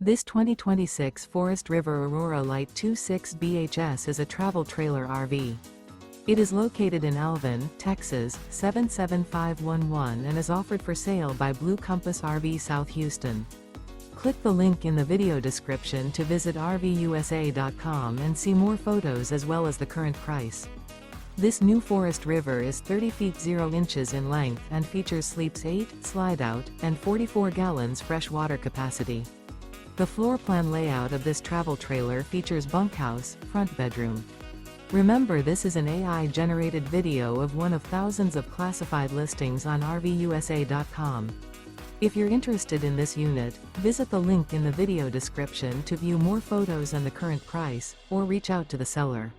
This 2026 Forest River Aurora Light 26 BHS is a travel trailer RV. It is located in Alvin, Texas, 77511 and is offered for sale by Blue Compass RV South Houston. Click the link in the video description to visit RVUSA.com and see more photos as well as the current price. This new Forest River is 30 feet 0 inches in length and features sleeps 8, slide-out, and 44 gallons fresh water capacity. The floor plan layout of this travel trailer features bunkhouse, front bedroom. Remember, this is an AI-generated video of one of thousands of classified listings on RVUSA.com. If you're interested in this unit, visit the link in the video description to view more photos and the current price, or reach out to the seller.